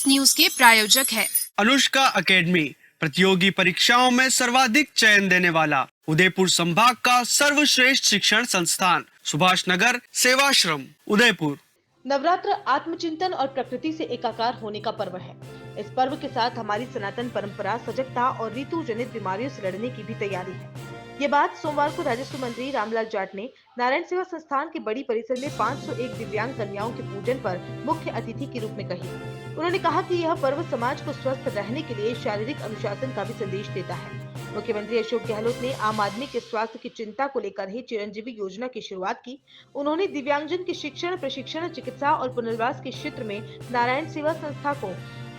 इस न्यूज के प्रायोजक है अनुष्का एकेडमी, प्रतियोगी परीक्षाओं में सर्वाधिक चयन देने वाला उदयपुर संभाग का सर्वश्रेष्ठ शिक्षण संस्थान, सुभाष नगर, सेवाश्रम, उदयपुर। नवरात्र आत्मचिंतन और प्रकृति से एकाकार होने का पर्व है। इस पर्व के साथ हमारी सनातन परंपरा, सजगता और ऋतु जनित बीमारियों से लड़ने की भी तैयारी है। ये बात सोमवार को राजस्व मंत्री रामलाल जाट ने नारायण सेवा संस्थान के बड़ी परिसर में 501 दिव्यांग कन्याओं के पूजन पर मुख्य अतिथि के रूप में कही। उन्होंने कहा कि यह पर्व समाज को स्वस्थ रहने के लिए शारीरिक अनुशासन का भी संदेश देता है। मुख्यमंत्री अशोक गहलोत ने आम आदमी के स्वास्थ्य की चिंता को लेकर ही चिरंजीवी योजना की शुरुआत की। उन्होंने दिव्यांगजन के शिक्षण, प्रशिक्षण, चिकित्सा और पुनर्वास के क्षेत्र में नारायण सेवा संस्था को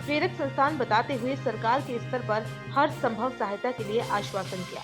प्रेरक संस्थान बताते हुए सरकार के स्तर पर हर संभव सहायता के लिए आश्वासन किया।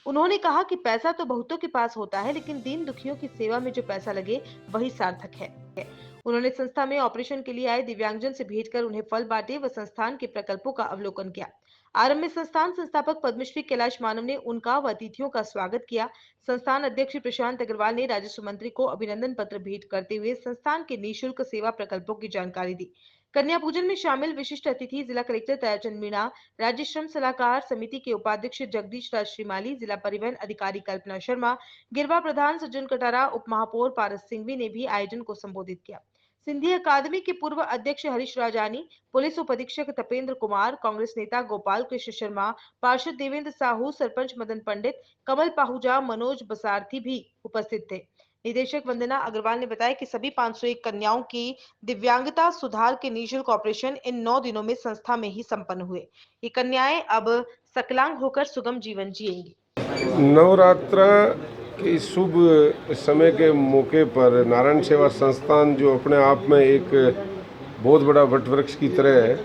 उन्होंने कहा कि पैसा तो बहुतों के पास होता है, लेकिन दीन दुखियों की सेवा में जो पैसा लगे वही सार्थक है। उन्होंने संस्था में ऑपरेशन के लिए आए दिव्यांगजन से भेंट कर उन्हें फल बांटे व संस्थान के प्रकल्पों का अवलोकन किया। आरंभ में संस्थान संस्थापक पद्मश्री कैलाश मानव ने उनका व अतिथियों का स्वागत किया। संस्थान अध्यक्ष प्रशांत अग्रवाल ने राजस्व मंत्री को अभिनंदन पत्र भेंट करते हुए संस्थान के निःशुल्क सेवा प्रकल्पों की जानकारी दी। कन्या पूजन में शामिल विशिष्ट अतिथि जिला कलेक्टर दयाचंद मीणा, राज्य श्रम सलाहकार समिति के उपाध्यक्ष जगदीश राज श्रीमाली, जिला परिवहन अधिकारी कल्पना शर्मा, गिरवा प्रधान सज्जन कटारा, उप महापौर पारस सिंघवी ने भी आयोजन को संबोधित किया। सिंधी अकादमी के पूर्व अध्यक्ष हरीश राजानी, पुलिस उप अधीक्षक तपेंद्र कुमार, कांग्रेस नेता गोपाल कृष्ण शर्मा, पार्षद देवेंद्र साहू, सरपंच मदन पंडित, कमल पाहुजा, मनोज बसारथी भी उपस्थित थे। निदेशक वंदना अग्रवाल ने बताया कि सभी 501 कन्याओं की दिव्यांगता सुधार के निःशुल्क ऑपरेशन इन 9 दिनों में संस्था में ही संपन्न हुए। ये कन्याएं अब सकलांग होकर सुगम जीवन जिएंगी। नवरात्र के इस शुभ समय के मौके पर नारायण सेवा संस्थान जो अपने आप में एक बहुत बड़ा वटवृक्ष की तरह है,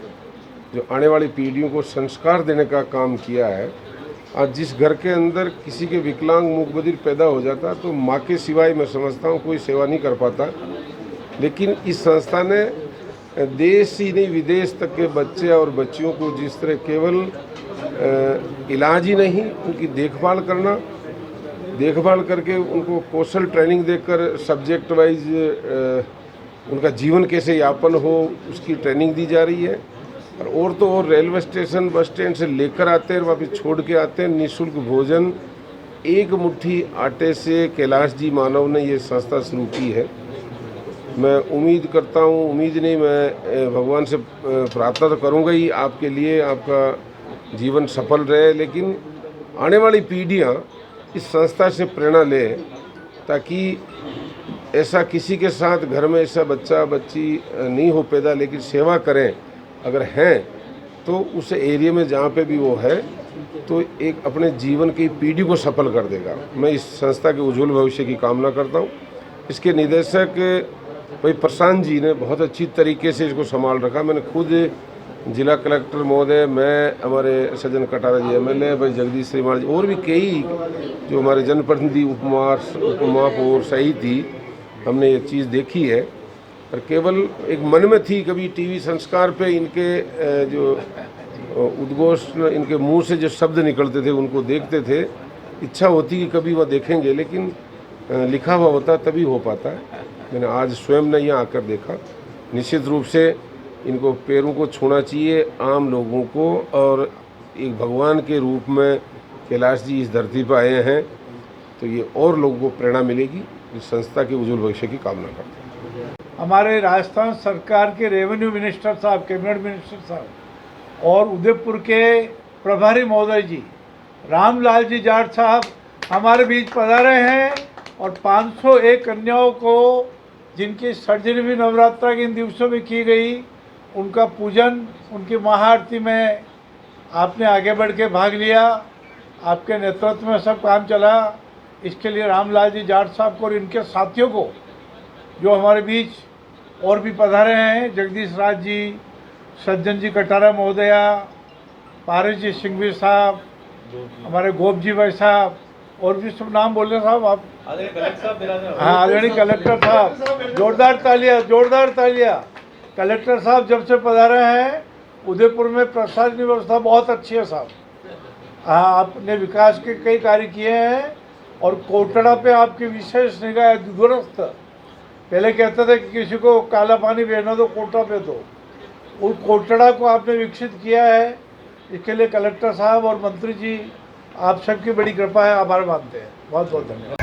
जो आने वाली पीढ़ियों को संस्कार देने का काम किया है। आज जिस घर के अंदर किसी के विकलांग मूक बधिर पैदा हो जाता तो माँ के सिवाय मैं समझता हूँ कोई सेवा नहीं कर पाता, लेकिन इस संस्था ने देश ही नहीं विदेश तक के बच्चे और बच्चियों को जिस तरह केवल इलाज ही नहीं उनकी देखभाल करके उनको कौशल ट्रेनिंग देकर सब्जेक्ट वाइज उनका जीवन कैसे यापन हो उसकी ट्रेनिंग दी जा रही है। और तो और रेलवे स्टेशन बस स्टैंड से लेकर आते हैं और वापस छोड़ के आते हैं निःशुल्क भोजन। एक मुट्ठी आटे से कैलाश जी मानव ने ये संस्था शुरू की है। मैं उम्मीद करता हूँ, उम्मीद नहीं मैं भगवान से प्रार्थना तो करूँगा ही आपके लिए आपका जीवन सफल रहे, लेकिन आने वाली पीढ़ियाँ इस संस्था से प्रेरणा लें ताकि ऐसा किसी के साथ घर में ऐसा बच्चा बच्ची नहीं हो पैदा, लेकिन सेवा करें अगर हैं तो उस एरिया में जहाँ पे भी वो है तो एक अपने जीवन की पीढ़ी को सफल कर देगा। मैं इस संस्था के उज्जवल भविष्य की कामना करता हूँ। इसके निदेशक भाई प्रशांत जी ने बहुत अच्छी तरीके से इसको संभाल रखा। मैंने खुद जिला कलेक्टर महोदय, मैं, हमारे सज्जन कटारा जी MLA, भाई जगदीश श्रीमाल जी और भी कई जो हमारे जनप्रतिनिधि उपमहापौर सही थी, हमने ये चीज़ देखी है। और केवल एक मन में थी, कभी टीवी संस्कार पे इनके जो उद्घोष इनके मुंह से जो शब्द निकलते थे उनको देखते थे, इच्छा होती कि कभी वह देखेंगे, लेकिन लिखा हुआ होता तभी हो पाता है। मैंने आज स्वयं ने यहाँ आकर देखा। निश्चित रूप से इनको पैरों को छूना चाहिए आम लोगों को, और एक भगवान के रूप में कैलाश जी इस धरती पर आए हैं तो ये और लोगों को प्रेरणा मिलेगी। इस संस्था के उज्जवल भविष्य की कामना करते हैं। हमारे राजस्थान सरकार के रेवेन्यू मिनिस्टर साहब, कैबिनेट मिनिस्टर साहब और उदयपुर के प्रभारी महोदय जी रामलाल जी जाट साहब हमारे बीच पधारे हैं और 501 कन्याओं को जिनकी सर्जरी भी नवरात्रा के इन दिवसों में की गई, उनका पूजन, उनकी महाआरती में आपने आगे बढ़ के भाग लिया। आपके नेतृत्व में सब काम चला। इसके लिए रामलाल जी जाट साहब को और इनके साथियों को जो हमारे बीच और भी पधारे हैं, जगदीश राज जी, सज्जन जी कटारा महोदया, पारस जी सिंघवी साहब, हमारे गोप जी भाई साहब और भी सब नाम बोल रहे साहब आप। हाँ, आदरणीय कलेक्टर साहब, जोरदार तालियां। कलेक्टर साहब जब से पधारे हैं उदयपुर में प्रशासनिक व्यवस्था बहुत अच्छी है साहब। हाँ, आपने विकास के कई कार्य किए हैं और कोटड़ा पे आपकी विशेष निगाह है। दुरुस्त पहले कहते थे कि किसी को काला पानी बहना दो कोटा पे दो, उस कोटड़ा को आपने विकसित किया है, इसके लिए कलेक्टर साहब और मंत्री जी आप सबकी बड़ी कृपा है, आभार मानते हैं। बहुत बहुत धन्यवाद।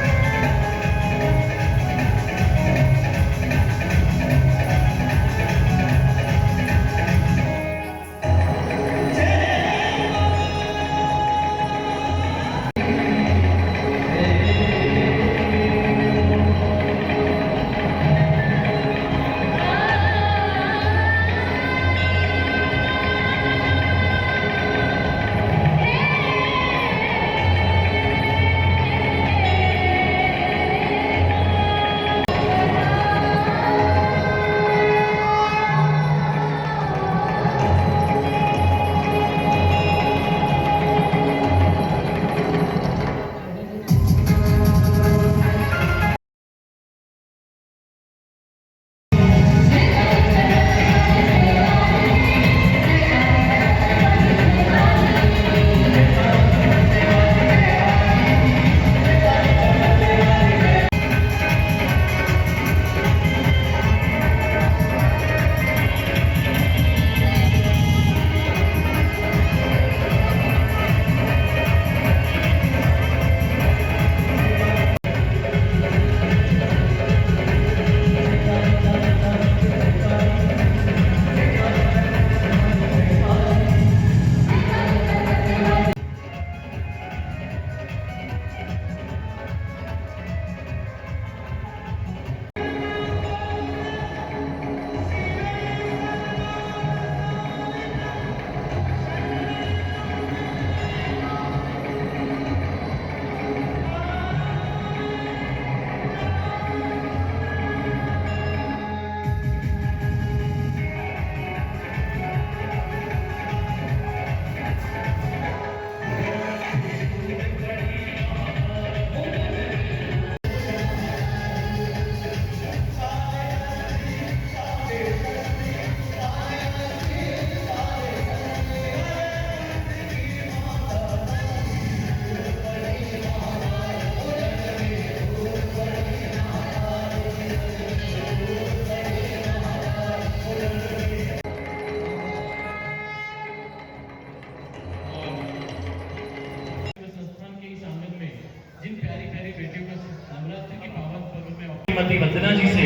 श्रीमती वंदना जी से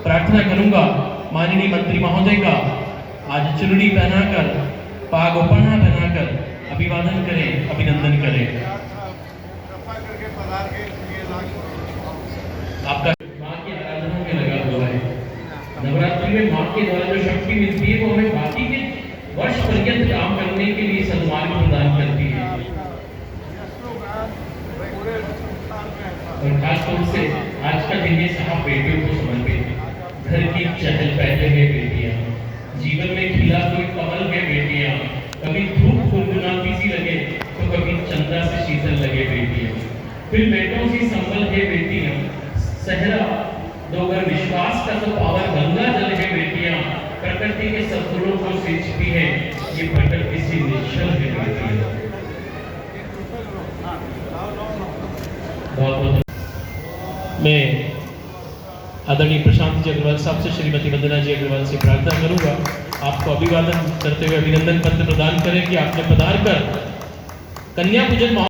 प्रार्थना करूंगा, माननीय मंत्री महोदय का आज चुनरी पहनाकर, पागोपना पहनाकर अभिवादन करें, अभिनंदन करें। आपका माँ की आराधना में लगा हुआ है। नवरात्रि में माँ के द्वारा जो शक्ति मिलती है वो हमें बाकी के वर्ष पर्यंत काम करने के लिए सद्मार्ग प्रदान करती है। और खासतौर से आज का दिन ये साहब बेटियों को समर्पित है। घर की चहल पहल है बेटियां, जीवन में खिला कोई कमल है बेटियां, कभी धूप गुनगुनाती सी लगे तो कभी चंदा से शीतल लगे बेटियां, फिर बेटों से संबल है बेटियां, सहरा दोगर विश्वास का तो पावर गंगा जल है बेटियां, प्रकृति के सद्गुणों को सींचती है ये प्रकृति से निश्चल है बेटियां। बहुत मैं आदरणीय प्रशांत जी अग्रवाल साहब से श्रीमती वंदना जी अग्रवाल से प्रार्थना करूंगा, आपको अभिवादन करते हुए अभिनंदन पत्र प्रदान करें कि आपने पधार कर कन्या पूजन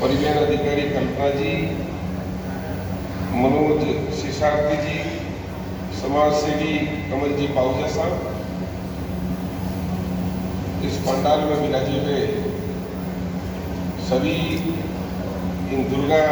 परिवहन अधिकारी कल्पना जी, मनोज शिशार्थी जी, समाज सेवी कमल जी पाहुजा साहब, इस पंडाल में विराजे हुए सभी इन दुर्गा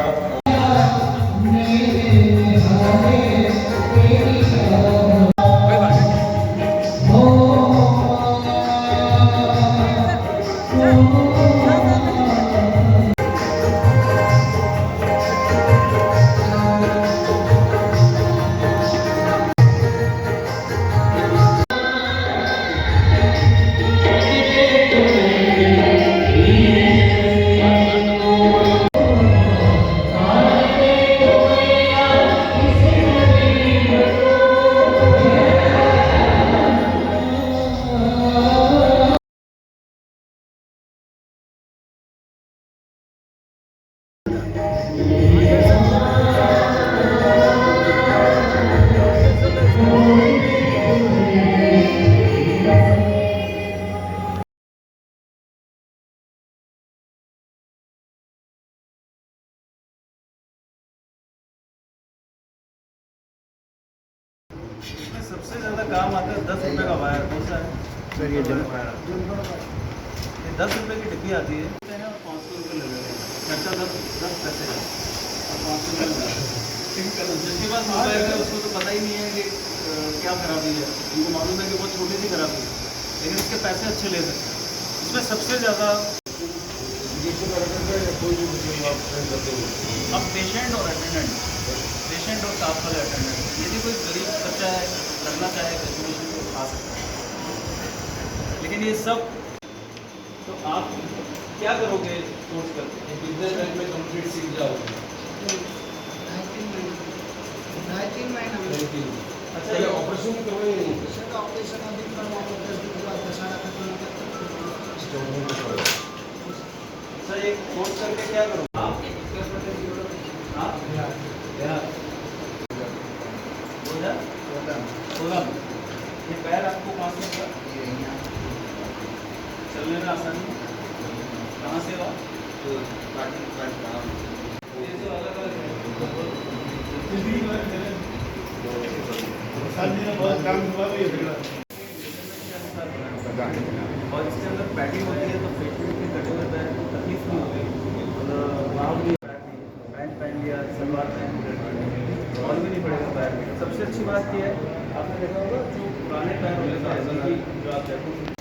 इसमें सबसे ज़्यादा काम आता है 10 रुपये का वायर। कौन सा है सर? ये 10 रुपये की डिब्बी आती है और 500 रुपये लगेगा। खर्चा 10 पैसे का और 500 रुपये लगेगा। जिसके पास मोबाइल है उसको तो पता ही नहीं है कि क्या खराबी है। उनको मालूम है कि बहुत छोटी सी खराबी है, लेकिन इसके पैसे अच्छे ले सकते हैं। इसमें सबसे ज़्यादा अब पेशेंट और अटेंडेंट, पेशेंट और स्टाफ वाले अटेंडेंट, यदि कोई गरीब बच्चा है करना चाहे वैक्सीनेशन तो खा सकता है, लेकिन ये सब तो आप क्या करोगे कोर्स करके? कितने टाइम में कंप्लीट सीख जाओगे? 3 महीना में। अच्छा, ये ऑपरेशन करवाए सर का ऑपरेशन अभी करवाओगे 10 दिन के बाद दशहरा खत्म हो जाता है। अच्छा, ये कोर्स करके क्या करोगे आप? ये पैर आपको कहाँ से हुआ? चलने में आसानी? कहाँ से हुआ? ये जो अलग अलग है बहुत काम हुआ भी है और इसके अंदर पैकिंग होती है तो पेशेंट के कटे हुए पैर को तकलीफ नहीं होती। वहाँ भी पैंट पहन लिया, सलवार पहन लिया और भी नहीं पड़ेगा पैर में। सबसे अच्छी बात यह है, आपने देखा होगा जो पुराने पैर होते थे जो आप जयपुर